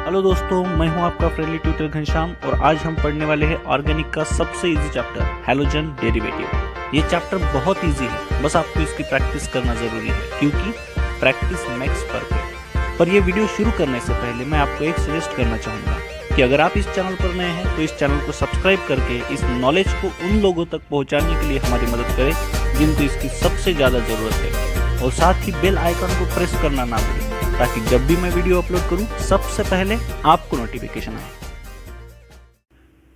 Hello दोस्तों, मैं हूं आपका फ्रेंडली ट्यूटर घनश्याम और आज हम पढ़ने वाले हैं ऑर्गेनिक का सबसे इजी चैप्टर हैलोजन डेरिवेटिव। ये चैप्टर बहुत इजी है, बस आपको इसकी प्रैक्टिस करना जरूरी है क्योंकि प्रैक्टिस मेक्स परफेक्ट। पर ये वीडियो शुरू करने से पहले मैं आपको एक सजेस्ट करना चाहूँगा कि अगर आप इस चैनल पर नए हैं तो इस चैनल को सब्सक्राइब करके इस नॉलेज को उन लोगों तक पहुँचाने के लिए हमारी मदद करें जिनको इसकी सबसे ज़्यादा ज़रूरत है, और साथ ही बेल आइकन को प्रेस करना ना भूलें ताकि जब भी मैं वीडियो अपलोड करूं सबसे पहले आपको नोटिफिकेशन आए।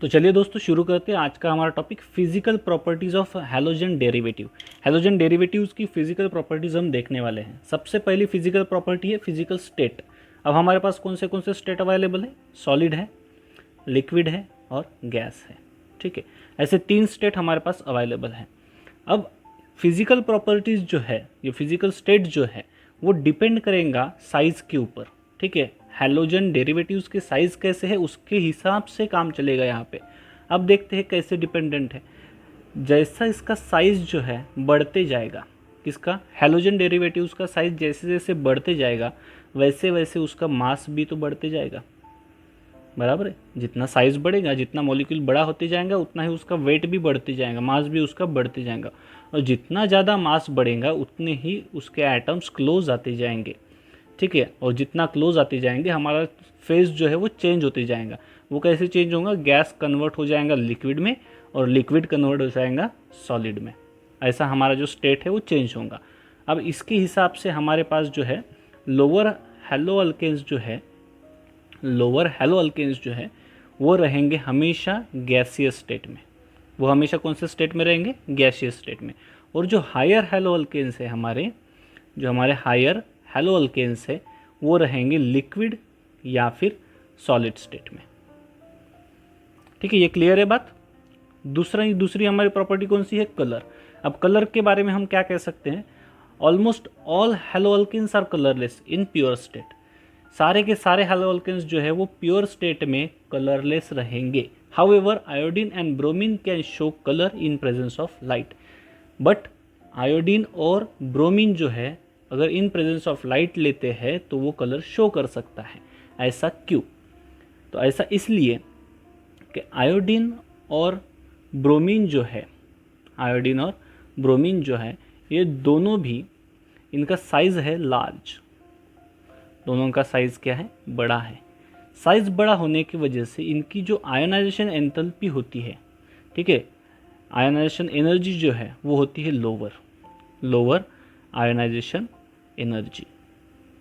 तो चलिए दोस्तों शुरू करते हैं आज का हमारा topic physical properties of halogen derivative. Halogen derivatives की फिजिकल प्रॉपर्टीज हम देखने वाले हैं। सबसे पहली फिजिकल प्रॉपर्टी है फिजिकल स्टेट। अब हमारे पास कौन से स्टेट अवेलेबल है? सॉलिड है, लिक्विड है और गैस है। ठीक है, ऐसे 3 स्टेट हमारे पास अवेलेबल है। अब फिजिकल प्रॉपर्टीज जो है, ये फिजिकल स्टेट जो है वो डिपेंड करेगा साइज़ के ऊपर। ठीक है, हैलोजन डेरिवेटिव्स के साइज़ कैसे है उसके हिसाब से काम चलेगा यहाँ पे। अब देखते हैं कैसे डिपेंडेंट है। जैसा इसका साइज़ जो है बढ़ते जाएगा, किसका? हैलोजन डेरिवेटिव्स का साइज़ जैसे जैसे बढ़ते जाएगा वैसे वैसे उसका मास भी तो बढ़ते जाएगा, बराबर है। जितना साइज़ बढ़ेगा, जितना मॉलिक्यूल बड़ा होते जाएगा उतना ही उसका वेट भी बढ़ते जाएगा, मास भी उसका बढ़ते जाएगा, और जितना ज़्यादा मास बढ़ेगा उतने ही उसके एटम्स क्लोज आते जाएंगे। ठीक है, और जितना क्लोज आते जाएंगे हमारा फेज जो है वो चेंज होते जाएगा। वो कैसे चेंज होगा? गैस कन्वर्ट हो जाएगा लिक्विड में और लिक्विड कन्वर्ट हो जाएगा सॉलिड में। ऐसा हमारा जो स्टेट है वो चेंज होगा। अब इसके हिसाब से हमारे पास जो है लोअर हैलो अल्केन्स जो है वो रहेंगे हमेशा गैसियस स्टेट में। वो हमेशा कौन से स्टेट में रहेंगे? गैसियस स्टेट में। और जो हायर हैलो अल्केन्स है हमारे हायर हैलो अल्केन्स है वो रहेंगे लिक्विड या फिर सॉलिड स्टेट में। ठीक है, ये क्लियर है बात। दूसरी हमारी प्रॉपर्टी कौन सी है? कलर। अब कलर के बारे में हम क्या कह सकते हैं? Almost all haloalkanes are colourless in pure state. सारे के सारे हैलो अल्केन्स जो है वो प्योर स्टेट में कलरलेस रहेंगे। However, iodine and bromine can show color in presence of light. But iodine और ब्रोमीन जो है अगर इन प्रेजेंस ऑफ लाइट लेते हैं तो वो कलर शो कर सकता है। ऐसा क्यों? तो ऐसा इसलिए कि आयोडीन और ब्रोमीन जो है ये दोनों भी, इनका साइज़ है लार्ज। दोनों का साइज़ क्या है? बड़ा है। साइज़ बड़ा होने की वजह से इनकी जो आयोनाइजेशन एंथैल्पी होती है, ठीक है, आयोनाइजेशन एनर्जी जो है वो होती है लोअर आयोनाइजेशन एनर्जी।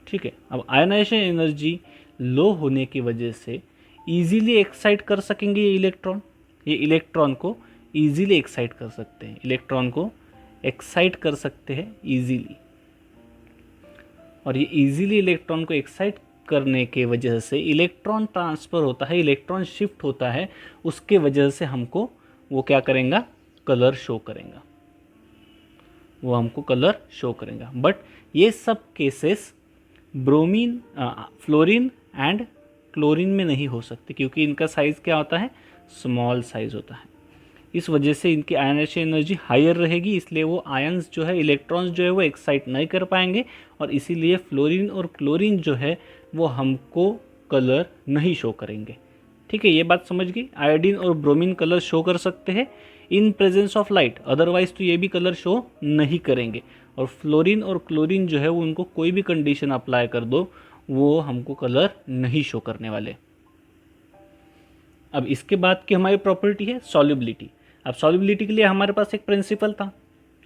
ठीक है, अब आयोनाइजेशन एनर्जी लो होने की वजह से इजीली एक्साइट कर सकेंगे ये इलेक्ट्रॉन को इजीली एक्साइट कर सकते हैं, इजीली। और ये इजीली इलेक्ट्रॉन को एक्साइट करने के वजह से इलेक्ट्रॉन ट्रांसफ़र होता है, इलेक्ट्रॉन शिफ्ट होता है, उसके वजह से हमको वो क्या करेगा? कलर शो करेगा। बट ये सब cases bromine, fluorine and chlorine में नहीं हो सकते क्योंकि इनका साइज़ क्या होता है? स्मॉल साइज़ होता है। इस वजह से इनकी आयनाइजेशन एनर्जी हायर रहेगी, इसलिए वो आयंस जो है, इलेक्ट्रॉन्स जो है वो एक्साइट नहीं कर पाएंगे, और इसीलिए फ्लोरीन और क्लोरीन जो है वो हमको कलर नहीं शो करेंगे। ठीक है, ये बात समझ गई। आयोडीन और ब्रोमीन कलर शो कर सकते हैं in presence of light, otherwise तो ये भी कलर शो नहीं करेंगे। और फ्लोरीन और क्लोरीन जो है वो उनको कोई भी कंडीशन अप्लाई कर दो वो हमको कलर नहीं शो करने वाले। अब इसके बाद की हमारी प्रॉपर्टी है सॉल्युबिलिटी। अब सॉल्युबिलिटी के लिए हमारे पास एक प्रिंसिपल था।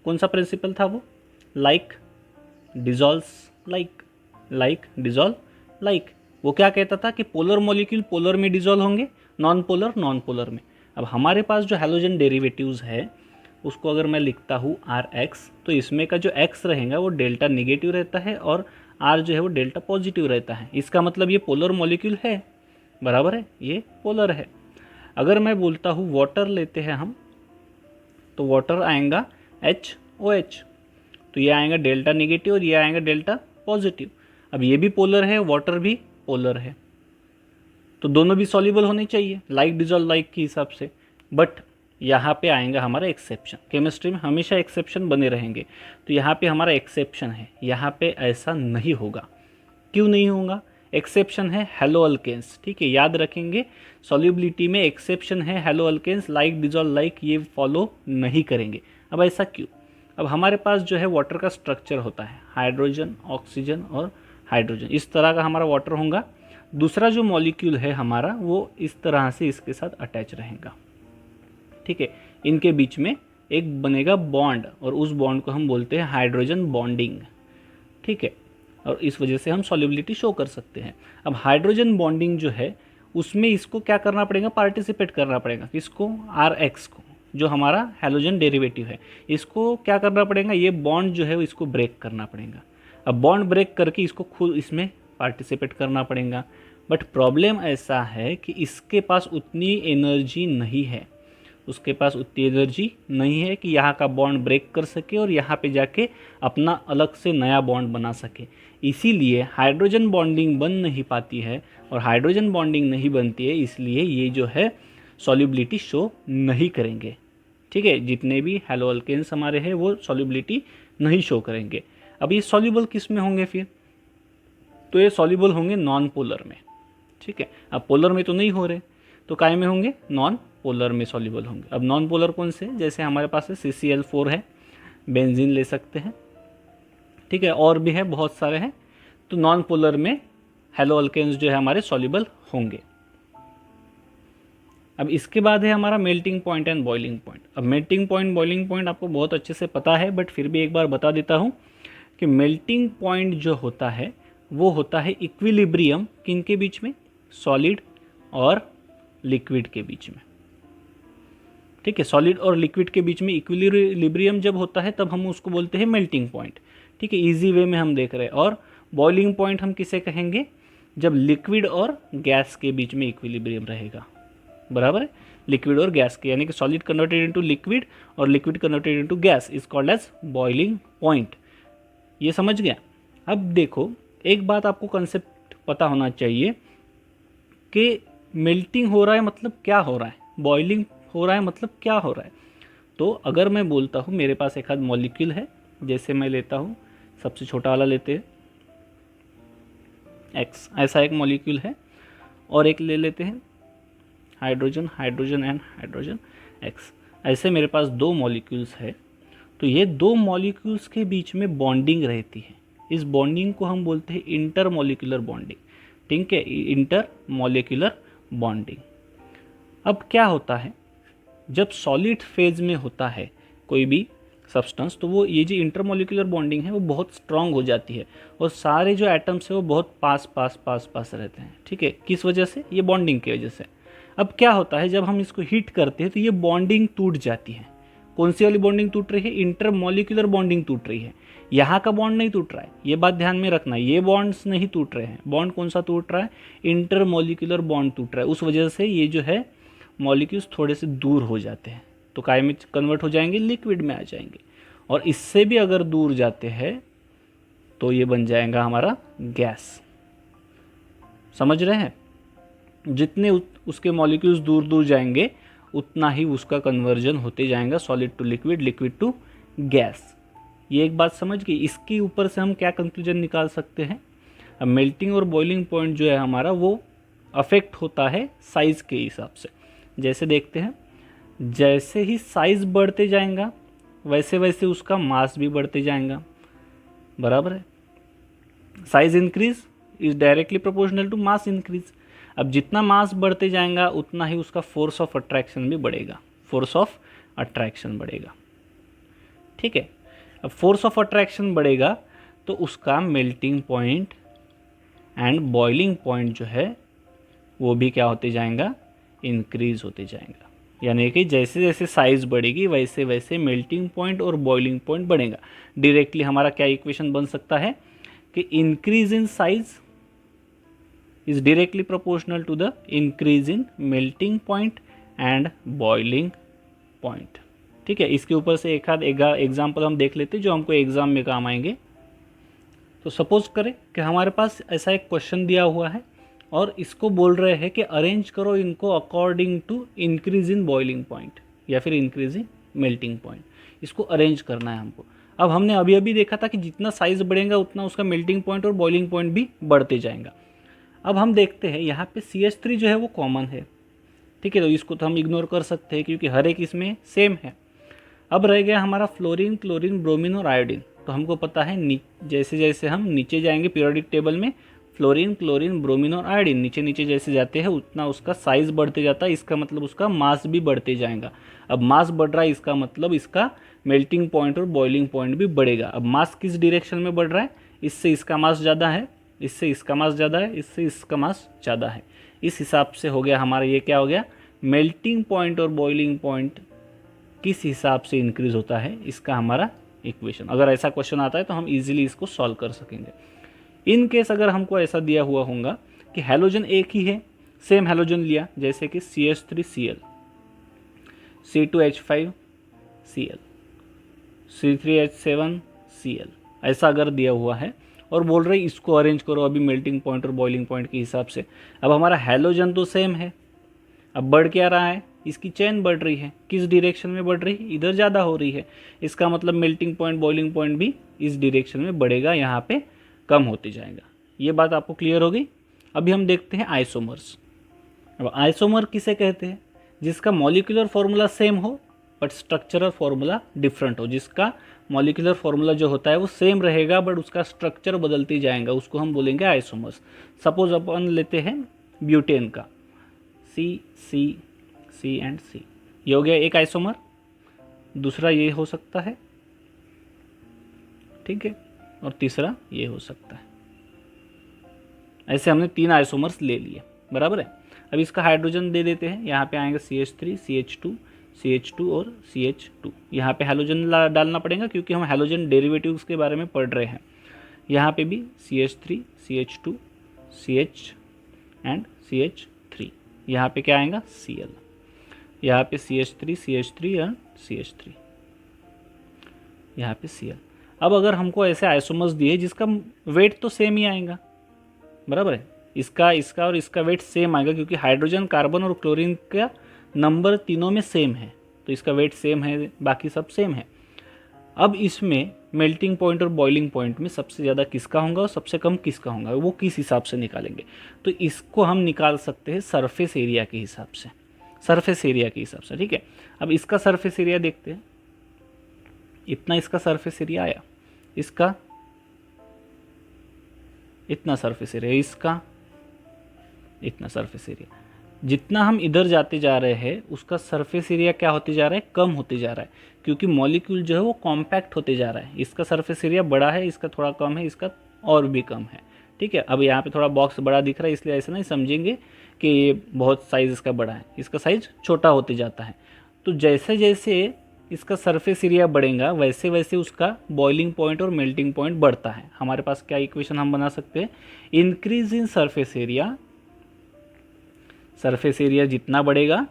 कौन सा प्रिंसिपल था वो? Like dissolves like. वो क्या कहता था कि पोलर मॉलिक्यूल पोलर में डिजॉल्व होंगे, नॉन पोलर में। अब हमारे पास जो हैलोजन डेरिवेटिव्स है उसको अगर मैं लिखता हूँ Rx, तो इसमें का जो x रहेगा वो डेल्टा निगेटिव रहता है और R जो है वो डेल्टा पॉजिटिव रहता है। इसका मतलब ये पोलर मॉलिक्यूल है, बराबर है, ये पोलर है। अगर मैं बोलता हूँ वाटर लेते हैं हम, तो वाटर आएगा HOH, तो ये आएगा डेल्टा निगेटिव और ये आएगा डेल्टा पॉजिटिव। अब ये भी पोलर है, वाटर भी पोलर है, तो दोनों भी सॉल्युबल होने चाहिए लाइक डिजॉल्व लाइक के हिसाब से। बट यहाँ पे आएगा हमारा एक्सेप्शन। केमिस्ट्री में हमेशा एक्सेप्शन बने रहेंगे, तो यहाँ पे हमारा एक्सेप्शन है, यहाँ पे ऐसा नहीं होगा। क्यों नहीं होगा? एक्सेप्शन है हेलो अल्केन्स, ठीक है, याद रखेंगे सॉल्युबिलिटी में एक्सेप्शन है haloalkanes, like dissolve like ये फॉलो नहीं करेंगे। अब ऐसा क्यों? अब हमारे पास जो है वाटर का स्ट्रक्चर होता है हाइड्रोजन, ऑक्सीजन और हाइड्रोजन, इस तरह का हमारा वाटर होगा। दूसरा जो मॉलिक्यूल है हमारा वो इस तरह से इसके साथ अटैच रहेगा, ठीक है, इनके बीच में एक बनेगा बॉन्ड और उस बॉन्ड को हम बोलते हैं हाइड्रोजन बॉन्डिंग, ठीक है, और इस वजह से हम सॉल्युबिलिटी शो कर सकते हैं। अब हाइड्रोजन बॉन्डिंग जो है उसमें इसको क्या करना पड़ेगा, पार्टिसिपेट करना पड़ेगा, किसको, RX को, जो हमारा हैलोजन डेरिवेटिव है, इसको क्या करना पड़ेगा, ये बॉन्ड जो है इसको ब्रेक करना पड़ेगा। अब बॉन्ड ब्रेक करके इसको खुद इसमें पार्टिसिपेट करना पड़ेगा। बट प्रॉब्लम ऐसा है कि इसके पास उतनी एनर्जी नहीं है, उसके पास उतनी एनर्जी नहीं है कि यहाँ का बॉन्ड ब्रेक कर सके और यहाँ पे जाके अपना अलग से नया बॉन्ड बना सके। इसीलिए हाइड्रोजन बॉन्डिंग बन नहीं पाती है, और हाइड्रोजन बॉन्डिंग नहीं बनती है इसलिए ये जो है सॉल्युबिलिटी शो नहीं करेंगे, ठीक है, जितने भी हैलो अल्केन्स हमारे हैं वो सॉल्युबिलिटी नहीं शो करेंगे। अब ये सॉल्युबल किस में होंगे फिर, तो ये सॉल्युबल होंगे नॉन पोलर में, ठीक है। अब पोलर में तो नहीं हो रहे, तो काय में होंगे, नॉन पोलर में सॉल्युबल होंगे। अब नॉन पोलर कौन से, जैसे हमारे पास है CCl4 है, बेंजीन ले सकते हैं, ठीक है, और भी है बहुत सारे हैं। तो नॉन पोलर में हैलो अल्केन्स जो है हमारे सॉल्युबल होंगे। अब इसके बाद है हमारा melting point and boiling point. अब मेल्टिंग पॉइंट बॉइलिंग पॉइंट आपको बहुत अच्छे से पता है, बट फिर भी एक बार बता देता हूँ कि मेल्टिंग पॉइंट जो होता है वो होता है इक्विलिब्रियम किन के बीच में, सॉलिड और लिक्विड के बीच में, ठीक है, सॉलिड और लिक्विड के बीच में इक्विलिब्रियम जब होता है तब हम उसको बोलते हैं मेल्टिंग पॉइंट, ठीक है, इजी वे में हम देख रहे हैं। और बॉइलिंग पॉइंट हम किसे कहेंगे, जब लिक्विड और गैस के बीच में इक्विलिब्रियम रहेगा, बराबर है, लिक्विड और गैस के, यानी कि सॉलिड कन्वर्टेड इनटू लिक्विड और liquid converted into gas is called as boiling point. ये समझ गया। अब देखो एक बात आपको कंसेप्ट पता होना चाहिए कि मेल्टिंग हो रहा है मतलब क्या हो रहा है, बॉइलिंग हो रहा है मतलब क्या हो रहा है। तो अगर मैं बोलता हूँ मेरे पास एक आध मॉलिक्यूल है, जैसे मैं लेता हूँ सबसे छोटा वाला लेते हैं X, ऐसा एक मॉलिक्यूल है, और एक ले लेते हैं hydrogen, hydrogen and hydrogen X, ऐसे मेरे पास दो मॉलिक्यूल्स है। तो ये दो मॉलिक्यूल्स के बीच में बॉन्डिंग रहती है, इस बॉन्डिंग को हम बोलते हैं इंटर मॉलिक्यूलर बॉन्डिंग, ठीक है, इंटर मॉलिक्यूलर बॉन्डिंग। अब क्या होता है, जब सॉलिड फेज में होता है कोई भी सब्सटेंस, तो वो ये जो इंटरमोलिकुलर बॉन्डिंग है वो बहुत स्ट्रांग हो जाती है और सारे जो एटम्स है वो बहुत पास पास पास पास रहते हैं, ठीक है, किस वजह से, ये बॉन्डिंग की वजह से। अब क्या होता है, जब हम इसको हीट करते हैं तो ये बॉन्डिंग टूट जाती है। कौन सी वाली बॉन्डिंग टूट रही है, इंटरमोलिकुलर बॉन्डिंग टूट रही है, यहाँ का बॉन्ड नहीं टूट रहा है, ये बात ध्यान में रखना, ये बॉन्ड्स नहीं टूट रहे हैं। बॉन्ड कौन सा टूट रहा है, इंटरमोलिकुलर बॉन्ड टूट रहा है, उस वजह से ये जो है मॉलिक्यूल्स थोड़े से दूर हो जाते हैं, तो काय में कन्वर्ट हो जाएंगे, लिक्विड में आ जाएंगे। और इससे भी अगर दूर जाते हैं तो ये बन जाएगा हमारा गैस। समझ रहे हैं, जितने उसके मॉलिक्यूल्स दूर दूर जाएंगे उतना ही उसका कन्वर्जन होते जाएगा, solid to liquid, liquid to gas. ये एक बात समझ गई। इसके ऊपर से हम क्या कंक्लूजन निकाल सकते हैं, अब मेल्टिंग और बॉइलिंग पॉइंट जो है हमारा वो अफेक्ट होता है साइज़ के हिसाब से। जैसे देखते हैं, जैसे ही साइज़ बढ़ते जाएगा वैसे वैसे उसका मास भी बढ़ते जाएगा, बराबर है। Size increase is directly proportional to mass increase. अब जितना मास बढ़ते जाएगा उतना ही उसका फोर्स ऑफ अट्रैक्शन भी बढ़ेगा, फोर्स ऑफ अट्रैक्शन बढ़ेगा, ठीक है। अब फोर्स ऑफ अट्रैक्शन बढ़ेगा तो उसका melting point and boiling point जो है वो भी क्या होते जाएगा, इंक्रीज होते जाएगा। यानी कि जैसे जैसे साइज़ बढ़ेगी वैसे वैसे मेल्टिंग पॉइंट और बॉइलिंग पॉइंट बढ़ेगा। डायरेक्टली हमारा क्या इक्वेशन बन सकता है कि increase in size is directly proportional to the increase in melting point and boiling point, ठीक है। इसके ऊपर से एक आध एग्जाम्पल हम देख लेते हैं जो हमको एग्जाम में काम आएंगे। तो सपोज करें कि हमारे पास ऐसा एक क्वेश्चन दिया हुआ है और इसको बोल रहे हैं कि अरेंज करो इनको according to increase in boiling point या फिर इंक्रीज इन मेल्टिंग पॉइंट, इसको अरेंज करना है हमको। अब हमने अभी अभी देखा था कि जितना साइज़ बढ़ेगा उतना उसका मेल्टिंग पॉइंट और बॉइलिंग पॉइंट भी बढ़ते जाएगा। अब हम देखते हैं यहाँ पे CH3 जो है वो कॉमन है, ठीक है, तो इसको तो हम इग्नोर कर सकते हैं क्योंकि हर एक इसमें सेम है। अब रह गया हमारा फ्लोरीन, क्लोरीन, ब्रोमीन और आयोडीन। तो हमको पता है जैसे जैसे हम नीचे जाएंगे पीरियोडिक टेबल में, फ्लोरीन, क्लोरीन, ब्रोमीन और आयोडीन नीचे नीचे जैसे जाते हैं उतना उसका साइज़ बढ़ते जाता है, इसका मतलब उसका मास भी बढ़ते जाएगा। अब मास बढ़ रहा है, इसका मतलब इसका मेल्टिंग पॉइंट और बॉइलिंग पॉइंट भी बढ़ेगा। अब मास किस डायरेक्शन में बढ़ रहा है, इससे इसका मास ज़्यादा है, इससे इसका मास ज़्यादा है, इससे इसका मास ज़्यादा है। इस हिसाब से हो गया हमारा ये क्या हो गया, मेल्टिंग पॉइंट और बॉइलिंग पॉइंट किस हिसाब से इंक्रीज होता है, इसका हमारा इक्वेशन। अगर ऐसा क्वेश्चन आता है तो हम इजीली इसको सॉल्व कर सकेंगे। इन केस अगर हमको ऐसा दिया हुआ होगा कि हैलोजन एक ही है, सेम हैलोजन लिया जैसे कि CH3Cl, C2H5Cl, C3H7Cl, ऐसा अगर दिया हुआ है और बोल रहे इसको अरेंज करो अभी मेल्टिंग पॉइंट और बॉइलिंग पॉइंट के हिसाब से। अब हमारा हैलोजन तो सेम है, अब बढ़ क्या रहा है, इसकी चेन बढ़ रही है, किस डायरेक्शन में बढ़ रही है, इधर ज़्यादा हो रही है, इसका मतलब मेल्टिंग पॉइंट बॉइलिंग पॉइंट भी इस डायरेक्शन में बढ़ेगा, यहाँ पे कम होते जाएगा। ये बात आपको क्लियर होगी। अभी हम देखते हैं आइसोमर्स। अब आइसोमर किसे कहते हैं, जिसका मॉलिक्यूलर फॉर्मूला सेम हो बट स्ट्रक्चरल फॉर्मूला डिफरेंट हो, जिसका मॉलिक्यूलर फॉर्मूला जो होता है वो सेम रहेगा बट उसका स्ट्रक्चर बदलती जाएगा, उसको हम बोलेंगे आइसोमर्स। सपोज अपन लेते हैं ब्यूटेन का C एंड C, ये हो गया एक आइसोमर, दूसरा ये हो सकता है, ठीक है, और तीसरा ये हो सकता है। ऐसे हमने 3 आइसोमर्स ले लिए, बराबर है। अब इसका हाइड्रोजन दे देते हैं, यहाँ पे आएंगे CH3, CH2 और CH2। यहाँ पे हैलोजन डालना पड़ेगा क्योंकि हम हैलोजन डेरिवेटिव्स के बारे में पढ़ रहे हैं। यहाँ पे भी CH3, CH2, CH and CH3। यहाँ पे क्या आएगा Cl, यहाँ पे CH3 और CH3, यहाँ पे Cl। अब अगर हमको ऐसे आइसोमर्स दिए जिसका वेट तो सेम ही आएगा, बराबर है, इसका और इसका वेट सेम आएगा क्योंकि हाइड्रोजन, कार्बन और क्लोरीन का नंबर तीनों में सेम है, तो इसका वेट सेम है, बाकी सब सेम है। अब इसमें मेल्टिंग पॉइंट और बॉइलिंग पॉइंट में सबसे ज़्यादा किसका होगा और सबसे कम किसका होगा, वो किस हिसाब से निकालेंगे, तो इसको हम निकाल सकते हैं सरफेस एरिया के हिसाब से, सरफेस एरिया के हिसाब से, ठीक है। अब इसका सरफेस एरिया देखते हैं, इतना इसका सरफेस एरिया आया, इसका इतना सरफेस एरिया, इसका इतना सरफेस एरिया। जितना हम इधर जाते जा रहे हैं उसका सरफेस एरिया क्या होते जा रहा है, कम होते जा रहा है, क्योंकि मॉलिक्यूल जो है वो कॉम्पैक्ट होते जा रहा है। इसका सरफेस एरिया बड़ा है, इसका थोड़ा कम है, इसका और भी कम है, ठीक है। अब यहाँ पे थोड़ा बॉक्स बड़ा दिख रहा है इसलिए ऐसा नहीं समझेंगे कि ये बहुत साइज़ इसका बड़ा है, इसका साइज़ छोटा होते जाता है। तो जैसे जैसे इसका सरफेस एरिया बढ़ेगा वैसे वैसे उसका बॉइलिंग पॉइंट और मेल्टिंग पॉइंट बढ़ता है। हमारे पास क्या इक्वेशन हम बना सकते हैं, increase in surface area, surface area जितना बढ़ेगा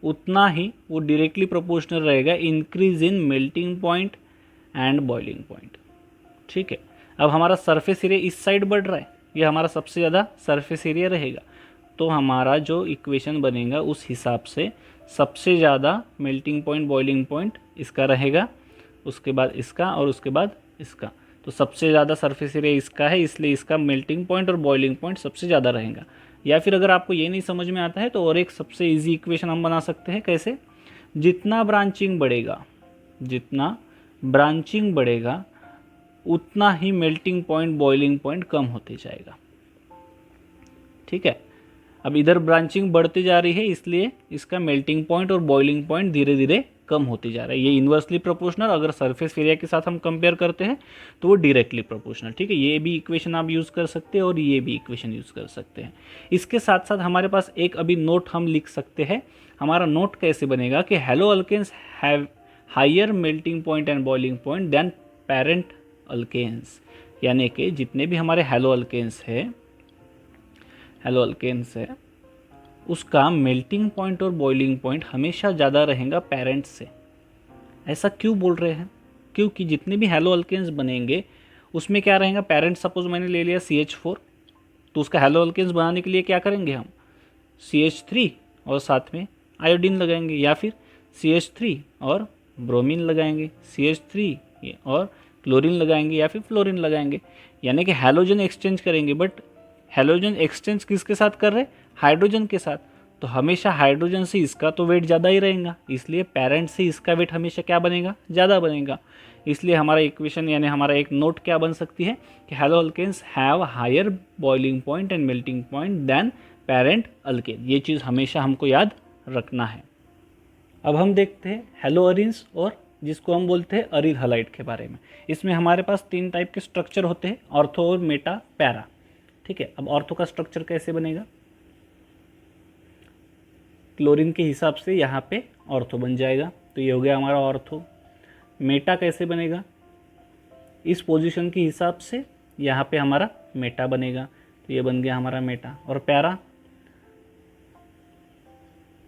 उतना ही वो डायरेक्टली प्रोपोर्शनल रहेगा increase in melting point and boiling point, ठीक है। अब हमारा सरफेस एरिया इस साइड बढ़ रहा है, ये हमारा सबसे ज़्यादा सरफेस एरिया रहेगा, तो हमारा जो इक्वेशन बनेगा उस हिसाब से सबसे ज़्यादा मेल्टिंग पॉइंट बॉइलिंग पॉइंट इसका रहेगा, उसके बाद इसका और उसके बाद इसका। तो सबसे ज़्यादा सरफेस एरिया इसका है इसलिए इसका मेल्टिंग पॉइंट और बॉइलिंग पॉइंट सबसे ज़्यादा रहेगा। या फिर अगर आपको ये नहीं समझ में आता है तो और एक सबसे इजी इक्वेशन हम बना सकते हैं, कैसे, जितना ब्रांचिंग बढ़ेगा उतना ही मेल्टिंग पॉइंट बॉइलिंग पॉइंट कम होते जाएगा, ठीक है। अब इधर ब्रांचिंग बढ़ती जा रही है इसलिए इसका मेल्टिंग पॉइंट और बॉइलिंग पॉइंट धीरे धीरे कम होती जा रहा है। ये इन्वर्सली प्रोपोर्शनल, अगर सरफेस एरिया के साथ हम कंपेयर करते हैं तो वो डायरेक्टली प्रोपोर्शनल, ठीक है। ये भी इक्वेशन आप यूज़ कर सकते हैं और ये भी इक्वेशन यूज़ कर सकते हैं। इसके साथ साथ हमारे पास एक अभी नोट हम लिख सकते हैं। हमारा नोट कैसे बनेगा कि haloalkanes have higher melting point and boiling point than parent alkanes, यानी कि जितने भी हमारे हैलो अल्केन्स है उसका मेल्टिंग पॉइंट और बॉइलिंग पॉइंट हमेशा ज़्यादा रहेगा पेरेंट से। ऐसा क्यों बोल रहे हैं, क्योंकि जितने भी हैलो अल्केन्स बनेंगे उसमें क्या रहेगा, पेरेंट सपोज मैंने ले लिया CH4, तो उसका हैलो अल्केन्स बनाने के लिए क्या करेंगे हम, CH3 और साथ में आयोडीन लगाएंगे, या फिर CH3 और ब्रोमीन लगाएंगे, CH3 और क्लोरीन लगाएंगे, या फिर फ्लोरीन लगाएंगे, यानी कि हैलोजन एक्सचेंज करेंगे। बट हैलोजन एक्सचेंज किसके साथ कर रहे हैं, हाइड्रोजन के साथ, तो हमेशा हाइड्रोजन से इसका तो वेट ज़्यादा ही रहेगा, इसलिए पेरेंट से इसका वेट हमेशा क्या बनेगा, ज़्यादा बनेगा। इसलिए हमारा इक्वेशन यानी हमारा एक नोट क्या बन सकती है कि haloalkanes have higher boiling point and melting point than parent alkane. ये चीज़ हमेशा हमको याद रखना है। अब हम देखते हैं हैलो अरीन्स और जिसको हम बोलते हैं अरील हलाइड के बारे में। इसमें हमारे पास 3 टाइप के स्ट्रक्चर होते हैं, ऑर्थो और मेटा, पैरा। ठीक है, अब ऑर्थो का स्ट्रक्चर कैसे बनेगा, क्लोरीन के हिसाब से यहाँ पे ऑर्थो बन जाएगा, तो ये हो गया हमारा ऑर्थो। मेटा कैसे बनेगा, इस पोजीशन के हिसाब से यहाँ पे हमारा मेटा बनेगा, तो ये बन गया हमारा मेटा। और पैरा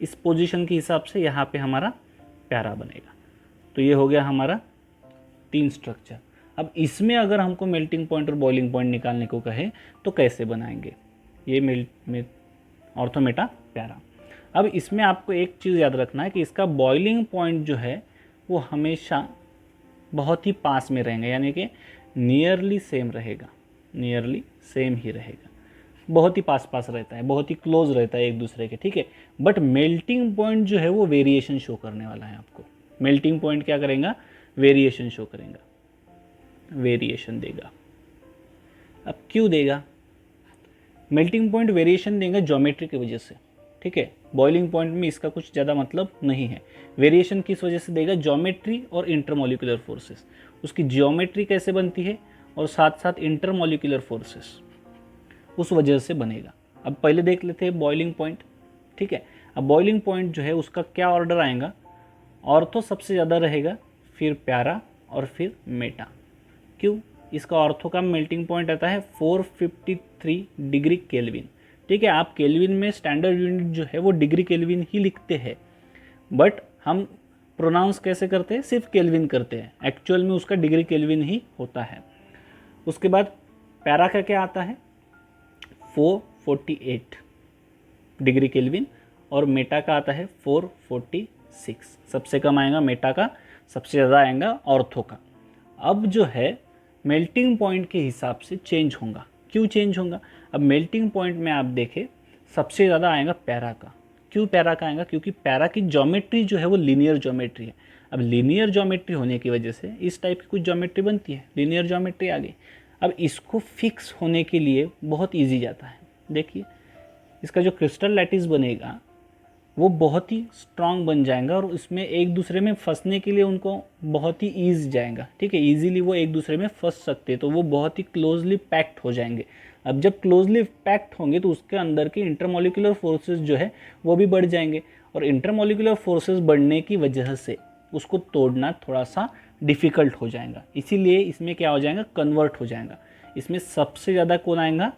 इस पोजीशन के हिसाब से यहाँ पे हमारा पैरा बनेगा, तो ये हो गया हमारा 3 स्ट्रक्चर। अब इसमें अगर हमको मेल्टिंग पॉइंट और बॉइलिंग पॉइंट निकालने को कहे तो कैसे बनाएंगे, ये ऑर्थो मेटा पैरा। अब इसमें आपको एक चीज़ याद रखना है कि इसका बॉइलिंग पॉइंट जो है वो हमेशा बहुत ही पास में रहेंगे, यानी कि नियरली सेम रहेगा, नियरली सेम ही रहेगा, बहुत ही पास पास रहता है, बहुत ही क्लोज रहता है एक दूसरे के। ठीक है, बट मेल्टिंग पॉइंट जो है वो वेरिएशन शो करने वाला है आपको। मेल्टिंग पॉइंट क्या करेगा, वेरिएशन शो करेगा, वेरिएशन देगा। अब क्यों देगा, मेल्टिंग पॉइंट वेरिएशन देगा ज्योमेट्री की वजह से। ठीक है, बॉइलिंग पॉइंट में इसका कुछ ज़्यादा मतलब नहीं है। वेरिएशन किस वजह से देगा, ज्योमेट्री और इंटरमोलिकुलर फोर्सेस, उसकी ज्योमेट्री कैसे बनती है और साथ साथ इंटरमोलिकुलर फोर्सेस, उस वजह से बनेगा। अब पहले देख लेते हैं बॉइलिंग पॉइंट। ठीक है, अब बॉइलिंग पॉइंट जो है उसका क्या ऑर्डर आएगा, ऑर्थो सबसे ज़्यादा रहेगा, फिर प्यारा और फिर मेटा। क्यों, इसका ऑर्थो का मेल्टिंग पॉइंट आता है 453 डिग्री केल्विन। ठीक है, आप केल्विन में स्टैंडर्ड यूनिट जो है वो डिग्री केल्विन ही लिखते हैं, बट हम प्रोनाउंस कैसे करते हैं, सिर्फ केल्विन करते हैं, एक्चुअल में उसका डिग्री केल्विन ही होता है। उसके बाद पैरा का क्या आता है 448 डिग्री केल्विन और मेटा का आता है 446। सबसे कम आएगा मेटा का, सबसे ज़्यादा आएगा ऑर्थो का। अब जो है मेल्टिंग पॉइंट के हिसाब से चेंज होगा। क्यों चेंज होगा, अब मेल्टिंग पॉइंट में आप देखें सबसे ज़्यादा आएगा पैरा का। क्यों पैरा का आएगा, क्योंकि पैरा की ज्योमेट्री जो है वो लीनियर ज्योमेट्री है। अब लीनियर ज्योमेट्री होने की वजह से इस टाइप की कुछ ज्योमेट्री बनती है, लीनियर ज्योमेट्री आ गई। अब इसको फिक्स होने के लिए बहुत ईजी जाता है। देखिए इसका जो क्रिस्टल लैटिस बनेगा वो बहुत ही स्ट्रांग बन जाएगा और इसमें एक दूसरे में फंसने के लिए उनको बहुत ही ईज जाएगा। ठीक है, ईजीली वो एक दूसरे में फंस सकते हैं, तो वो बहुत ही क्लोजली पैक्ड हो जाएंगे। अब जब क्लोजली पैक्ड होंगे तो उसके अंदर के इंटरमोलिकुलर फोर्सेस जो है वो भी बढ़ जाएंगे, और इंटरमोलिकुलर फोर्सेस बढ़ने की वजह से उसको तोड़ना थोड़ा सा डिफ़िकल्ट हो जाएगा। इसीलिए इसमें क्या हो जाएगा, कन्वर्ट हो जाएगा। इसमें सबसे ज़्यादा कौन आएगा,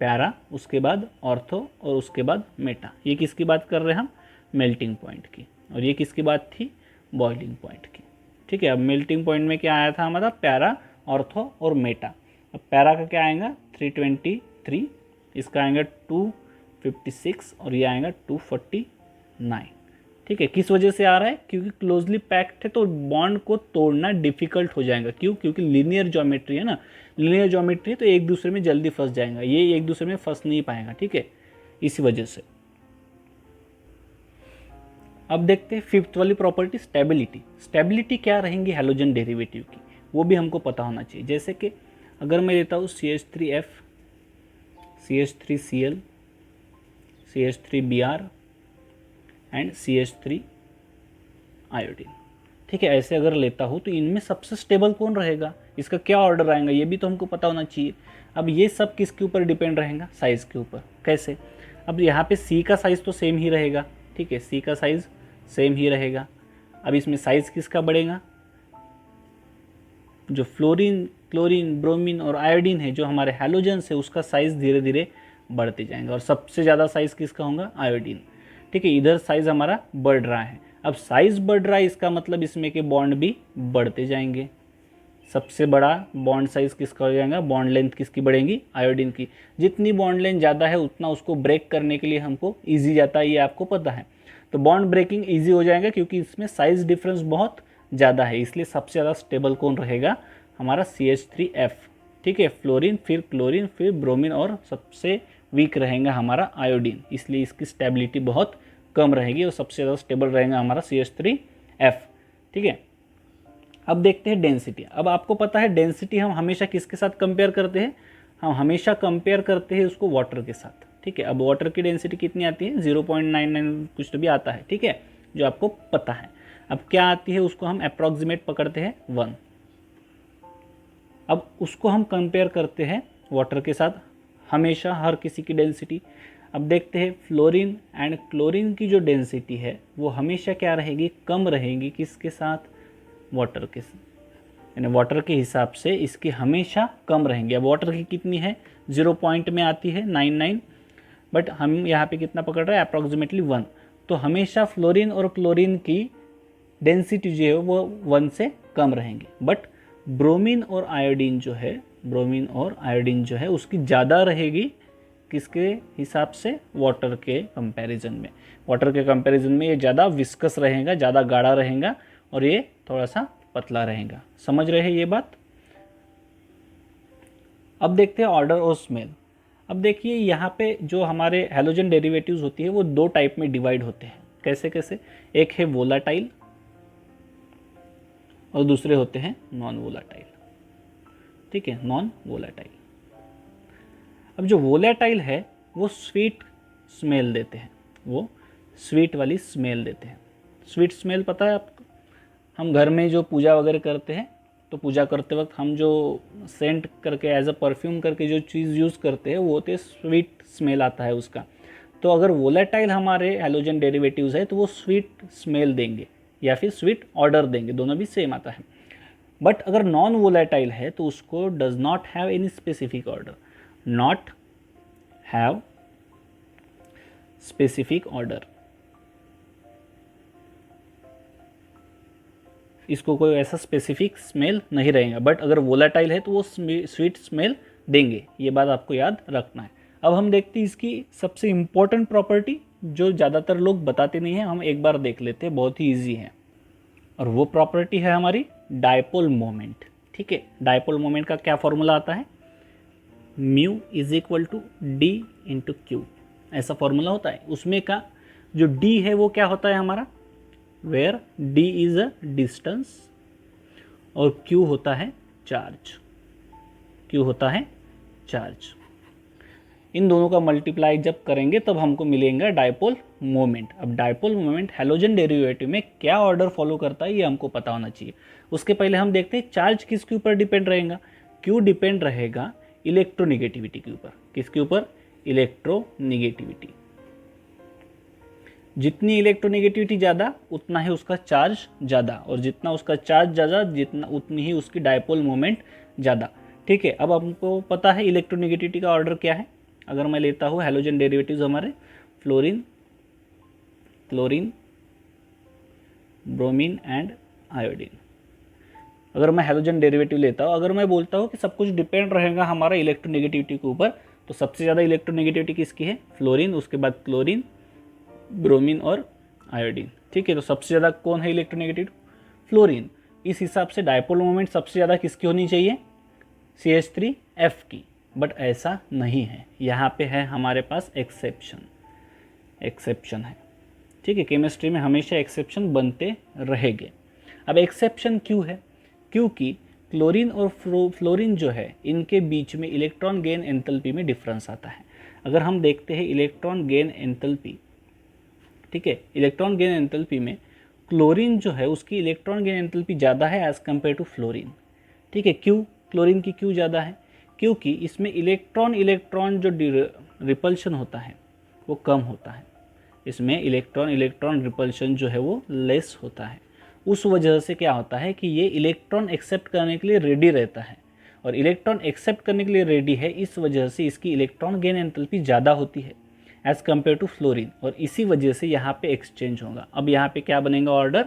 पैरा, उसके बाद ऑर्थो और उसके बाद मेटा। ये किसकी बात कर रहे हैं हम, मेल्टिंग पॉइंट की, और ये किसकी बात थी, बॉइलिंग पॉइंट की। ठीक है, अब मेल्टिंग पॉइंट में क्या आया था हमारा, पैरा, ऑर्थो और मेटा। अब पैरा का क्या आएगा 323, इसका आएगा 256 और ये आएगा 249। ठीक है, किस वजह से आ रहा है, क्योंकि क्लोजली पैक्ड है तो बॉन्ड को तोड़ना डिफिकल्ट हो जाएगा। क्यों, क्योंकि लीनियर ज्योमेट्री है ना, लीनियर ज्योमेट्री है तो एक दूसरे में जल्दी फंस जाएगा, ये एक दूसरे में फंस नहीं पाएगा। ठीक है, इसी वजह से। अब देखते हैं फिफ्थ वाली प्रॉपर्टी, स्टेबिलिटी। स्टेबिलिटी क्या रहेंगी हैलोजन डेरिवेटिव की, वो भी हमको पता होना चाहिए। जैसे कि अगर मैं लेता हूँ CH3F, CH3Cl, CH3Br and CH3 iodine. ठीक है, ऐसे अगर लेता हूँ तो इनमें सबसे स्टेबल कौन रहेगा, इसका क्या ऑर्डर आएगा, ये भी तो हमको पता होना चाहिए। अब ये सब किसके ऊपर डिपेंड रहेगा, साइज़ के ऊपर। कैसे, अब यहाँ पे C का साइज़ तो सेम ही रहेगा। ठीक है, C का साइज़ सेम ही रहेगा। अब इसमें साइज़ किसका बढ़ेगा, जो फ्लोरीन, क्लोरीन, ब्रोमीन और आयोडीन है, जो हमारे हैलोजन्स है, उसका साइज़ धीरे धीरे बढ़ते जाएंगे और सबसे ज़्यादा साइज़ किसका होगा, आयोडीन। ठीक है, इधर साइज़ हमारा बढ़ रहा है। अब साइज़ बढ़ रहा है, इसका मतलब इसमें के बॉन्ड भी बढ़ते जाएंगे। सबसे बड़ा बॉन्ड साइज़ किसका हो जाएगा, बॉन्ड लेंथ किसकी बढ़ेगी, आयोडीन की। जितनी बॉन्ड लेंथ ज़्यादा है उतना उसको ब्रेक करने के लिए हमको ईजी जाता है, ये आपको पता है। तो बॉन्ड ब्रेकिंग ईजी हो जाएगा क्योंकि इसमें साइज़ डिफरेंस बहुत ज़्यादा है, इसलिए सबसे ज़्यादा स्टेबल कौन रहेगा, हमारा CH3F। ठीक है, फ्लोरीन, फिर क्लोरीन, फिर ब्रोमीन और सबसे वीक रहेगा हमारा आयोडीन, इसलिए इसकी स्टेबिलिटी बहुत कम रहेगी और सबसे ज़्यादा स्टेबल रहेगा हमारा CH3F। ठीक है, अब देखते हैं डेंसिटी। अब आपको पता है डेंसिटी हम हमेशा किसके साथ कंपेयर करते हैं, हम हमेशा कंपेयर करते हैं उसको वाटर के साथ। ठीक है, अब वाटर की डेंसिटी कितनी आती है, 0.99 कुछ तो भी आता है। ठीक है, जो आपको पता है। अब क्या आती है उसको हम अप्रॉक्सीमेट पकड़ते हैं 1। अब उसको हम कंपेयर करते हैं वाटर के साथ हमेशा, हर किसी की डेंसिटी। अब देखते हैं फ्लोरीन एंड क्लोरीन की जो डेंसिटी है वो हमेशा क्या रहेगी, कम रहेगी किसके साथ, वाटर के साथ, यानी वाटर के हिसाब से इसकी हमेशा कम रहेंगी। अब वाटर की कितनी है, 0 पॉइंट में आती है 99, बट हम यहाँ पे कितना पकड़ रहे हैं, अप्रॉक्सीमेटली 1। तो हमेशा फ्लोरीन और क्लोरीन की डेंसिटी जो है वो 1 से कम रहेंगी। बट ब्रोमीन और आयोडीन जो है, ब्रोमीन और आयोडीन जो है उसकी ज़्यादा रहेगी किसके हिसाब से, वाटर के कंपैरिजन में। वाटर के कंपैरिजन में ये ज़्यादा विस्कस रहेगा, ज़्यादा गाढ़ा रहेगा और ये थोड़ा सा पतला रहेगा। समझ रहे हैं ये बात। अब देखते हैं ऑर्डर और स्मेल। अब देखिए यहाँ पे जो हमारे हैलोजन डेरिवेटिव्स होती है वो 2 टाइप में डिवाइड होते हैं। कैसे कैसे, एक है वोलाटाइल और दूसरे होते हैं नॉन वोलाटाइल। ठीक है, नॉन वोलाटाइल। अब जो वोलाटाइल है वो स्वीट स्मेल देते हैं, वो स्वीट वाली स्मेल देते हैं। स्वीट स्मेल पता है आपको, हम घर में जो पूजा वगैरह करते हैं तो पूजा करते वक्त हम जो सेंट करके एज अ परफ्यूम करके जो चीज़ यूज़ करते हैं वो होते हैं, स्वीट स्मेल आता है उसका। तो अगर वोलेटाइल हमारे हैलोजन डेरिवेटिव्स है तो वो स्वीट स्मेल देंगे या फिर स्वीट ऑर्डर देंगे, दोनों भी सेम आता है। बट अगर नॉन वोलेटाइल है तो उसको does not have any specific order, not have specific order, इसको कोई ऐसा स्पेसिफिक स्मेल नहीं रहेगा। बट अगर वोलाटाइल है तो वो स्वीट स्मेल देंगे, ये बात आपको याद रखना है। अब हम देखते हैं इसकी सबसे इम्पोर्टेंट प्रॉपर्टी जो ज़्यादातर लोग बताते नहीं हैं, हम एक बार देख लेते हैं, बहुत ही ईजी है। और वो प्रॉपर्टी है हमारी डायपोल मोमेंट। ठीक है, डायपोल मोमेंट का क्या फॉर्मूला आता है, mu is equal to d into q, ऐसा फॉर्मूला होता है। उसमें का जो डी है वो क्या होता है हमारा, where d is a distance और q होता है चार्ज, q होता है चार्ज। इन दोनों का मल्टीप्लाई जब करेंगे तब हमको मिलेगा डायपोल मोमेंट। अब डायपोल मोमेंट हैलोजन डेरिवेटिव में क्या ऑर्डर फॉलो करता है ये हमको पता होना चाहिए। उसके पहले हम देखते हैं चार्ज किसके ऊपर डिपेंड रहेगा, q डिपेंड रहेगा इलेक्ट्रोनिगेटिविटी के ऊपर। किसके ऊपर, इलेक्ट्रोनिगेटिविटी। जितनी इलेक्ट्रोनेगेटिविटी ज़्यादा उतना ही उसका चार्ज ज़्यादा, और जितना उसका चार्ज ज़्यादा जितना उतनी ही उसकी डायपोल मोमेंट ज़्यादा। ठीक है, अब हमको पता है इलेक्ट्रोनेगेटिविटी का ऑर्डर क्या है। अगर मैं लेता हूँ हैलोजन डेरिवेटिव्स हमारे fluorine, chlorine, bromine and iodine, अगर मैं हैलोजन डेरिवेटिव लेता हूँ, अगर मैं बोलता हूँ कि सब कुछ डिपेंड रहेगा हमारा इलेक्ट्रोनेगेटिविटी के ऊपर, तो सबसे ज़्यादा इलेक्ट्रोनेगेटिविटी किसकी है, फ्लोरीन, उसके बाद क्लोरीन, ब्रोमीन और आयोडीन। ठीक है, तो सबसे ज़्यादा कौन है इलेक्ट्रोनेगेटिव, फ्लोरीन। इस हिसाब से डायपोल मोमेंट सबसे ज़्यादा किसकी होनी चाहिए, CH3F की। बट ऐसा नहीं है, यहाँ पे है हमारे पास एक्सेप्शन, एक्सेप्शन है। ठीक है, केमिस्ट्री में हमेशा एक्सेप्शन बनते रहेंगे। अब एक्सेप्शन क्यों है, क्योंकि क्लोरीन और फ्लोरीन जो है इनके बीच में इलेक्ट्रॉन गेन एंथैल्पी में डिफरेंस आता है। अगर हम देखते हैं इलेक्ट्रॉन गेन एंथैल्पी, ठीक है, इलेक्ट्रॉन गेन एंथैल्पी में क्लोरीन जो है उसकी इलेक्ट्रॉन गेन एंथैल्पी ज़्यादा है एज़ कम्पेयर टू फ्लोरीन। ठीक है, क्यों क्लोरीन की क्यों ज़्यादा है, क्योंकि इसमें इलेक्ट्रॉन जो रिपल्शन होता है वो कम होता है, इसमें इलेक्ट्रॉन रिपल्शन जो है वो लेस होता है। उस वजह से क्या होता है कि ये इलेक्ट्रॉन एक्सेप्ट करने के लिए रेडी रहता है, और इलेक्ट्रॉन एक्सेप्ट करने के लिए रेडी है, इस वजह से इसकी इलेक्ट्रॉन गेन एंथैल्पी ज़्यादा होती है एज़ कम्पेयर टू फ्लोरीन, और इसी वजह से यहाँ पे एक्सचेंज होगा। अब यहाँ पे क्या बनेगा ऑर्डर,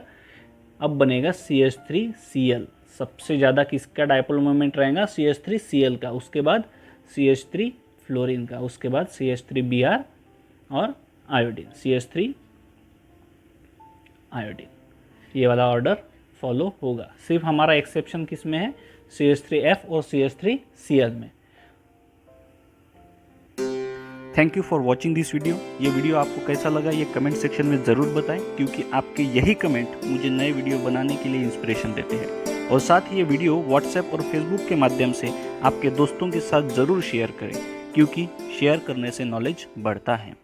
अब बनेगा CH3Cl। सबसे ज़्यादा किसका डायपोल मोमेंट रहेगा, CH3Cl का, उसके बाद CH3 फ्लोरीन का, उसके बाद CH3Br और आयोडीन, CH3 आयोडीन। ये वाला ऑर्डर फॉलो होगा। सिर्फ हमारा एक्सेप्शन किस में है, CH3F और CH3Cl में। Thank you for watching this video. ये वीडियो आपको कैसा लगा ये कमेंट सेक्शन में ज़रूर बताएं, क्योंकि आपके यही कमेंट मुझे नए वीडियो बनाने के लिए इंस्पिरेशन देते हैं। और साथ ही ये वीडियो व्हाट्सएप और फेसबुक के माध्यम से आपके दोस्तों के साथ ज़रूर शेयर करें, क्योंकि शेयर करने से नॉलेज बढ़ता है।